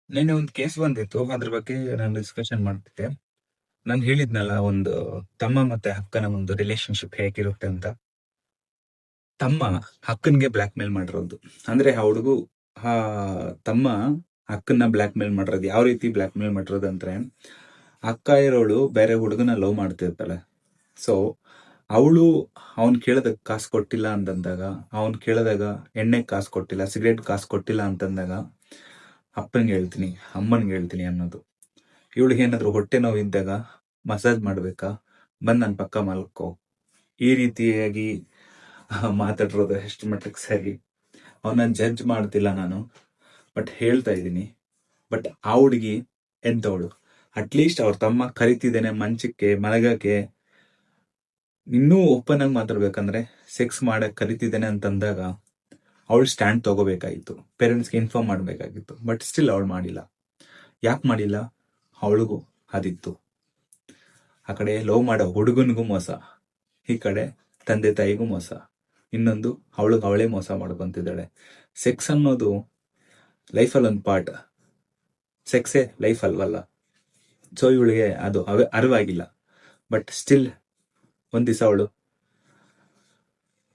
ನಿನ್ನೆ ಒಂದು ಕೇಸ್ ಬಂದಿತ್ತು. ಅದ್ರ ಬಗ್ಗೆ ನಾನು ಡಿಸ್ಕಷನ್ ಮಾಡ್ತಿದ್ದೆ. ನಾನು ಹೇಳಿದ್ನಲ್ಲ, ಒಂದು ತಮ್ಮ ಮತ್ತೆ ಅಕ್ಕನ ಒಂದು ರಿಲೇಶನ್ಶಿಪ್ ಹೇಗಿರುತ್ತೆ ಅಂತ. ತಮ್ಮ ಅಕ್ಕನ್ಗೆ ಬ್ಲಾಕ್ ಮೇಲ್ ಮಾಡಿರೋದು. ಅಂದ್ರೆ ಆ ಹುಡುಗು ಆ ತಮ್ಮ ಅಕ್ಕನ್ನ ಬ್ಲಾಕ್ ಮೇಲ್ ಮಾಡಿರೋದು. ಯಾವ ರೀತಿ ಬ್ಲಾಕ್ ಮೇಲ್ ಮಾಡಿರೋದು ಅಂದ್ರೆ, ಅಕ್ಕ ಇರೋಳು ಬೇರೆ ಹುಡುಗನ ಲವ್ ಮಾಡ್ತಿರ್ತಾಳೆ. ಸೊ ಅವಳು ಅವ್ನ್ ಕೇಳದಕ್ ಕಾಸು ಕೊಟ್ಟಿಲ್ಲ ಅಂತಂದಾಗ, ಅವ್ನ್ ಕೇಳಿದಾಗ ಎಣ್ಣೆ ಕಾಸು ಕೊಟ್ಟಿಲ್ಲ, ಸಿಗರೇಟ್ ಕಾಸು ಕೊಟ್ಟಿಲ್ಲ ಅಂತಂದಾಗ ಅಪ್ಪನ್ಗೆ ಹೇಳ್ತೀನಿ, ಅಮ್ಮನ್ಗೆ ಹೇಳ್ತೀನಿ ಅನ್ನೋದು. ಇವಳಿಗೆ ಏನಾದ್ರು ಹೊಟ್ಟೆ ನೋವು ಇದ್ದಾಗ ಮಸಾಜ್ ಮಾಡ್ಬೇಕಾ, ಬಂದ್ ನನ್ ಪಕ್ಕ ಮಲ್ಕೋ, ಈ ರೀತಿಯಾಗಿ ಮಾತಾಡಿರೋದು ಎಷ್ಟು ಮಟ್ಟಕ್ಕೆ ಸರಿ. ಅವನ್ನ ಜಡ್ಜ್ ಮಾಡ್ತಿಲ್ಲ ನಾನು, ಬಟ್ ಹೇಳ್ತಾ ಇದ್ದೀನಿ. ಬಟ್ ಆ ಹುಡುಗಿ ಎಂತವಳು, ಅಟ್ಲೀಸ್ಟ್ ಅವ್ರ ತಮ್ಮ ಕರಿತಿದ್ದೇನೆ ಮಂಚಕ್ಕೆ ಮಲಗಕ್ಕೆ, ಇನ್ನೂ ಓಪನ್ ಆಗಿ ಮಾತಾಡ್ಬೇಕಂದ್ರೆ ಸೆಕ್ಸ್ ಮಾಡಕ್ ಕರಿತಿದ್ದೇನೆ ಅಂತಂದಾಗ ಅವಳು ಸ್ಟ್ಯಾಂಡ್ ತಗೋಬೇಕಾಗಿತ್ತು, ಪೇರೆಂಟ್ಸ್ಗೆ ಇನ್ಫಾರ್ಮ್ ಮಾಡ್ಬೇಕಾಗಿತ್ತು. ಬಟ್ ಸ್ಟಿಲ್ ಅವಳು ಮಾಡಿಲ್ಲ. ಯಾಕೆ ಮಾಡಿಲ್ಲ? ಅವಳಿಗೂ ಅದಿತ್ತು. ಆ ಕಡೆ ಲವ್ ಮಾಡೋ ಹುಡುಗನಿಗೂ ಮೋಸ, ಈ ಕಡೆ ತಂದೆ ತಾಯಿಗೂ ಮೋಸ, ಇನ್ನೊಂದು ಅವಳೇ ಮೋಸ ಮಾಡ್ಕೊಂತಿದ್ದಾಳೆ. ಸೆಕ್ಸ್ ಅನ್ನೋದು ಲೈಫಲ್ಲಿ ಒಂದು ಪಾರ್ಟ್, ಸೆಕ್ಸೇ ಲೈಫ್ ಅಲ್ವಲ್ಲ. ಸೊ ಇವಳಿಗೆ ಅದು ಅರಿವಾಗಿಲ್ಲ. ಬಟ್ ಸ್ಟಿಲ್ ಒಂದ್ ದಿವಸ ಅವಳು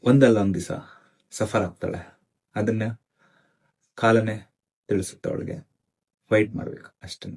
ಒಂದಲ್ಲ ಒಂದ್ ದಿವಸ ಸಫರ್ ಆಗ್ತಾಳೆ. ಅದನ್ನ ಕಾಲನೇ ತಿಳಿಸುತ್ತೆ ಅವಳಿಗೆ. ವೈಟ್ ಮಾಡ್ಬೇಕು ಅಷ್ಟೇ.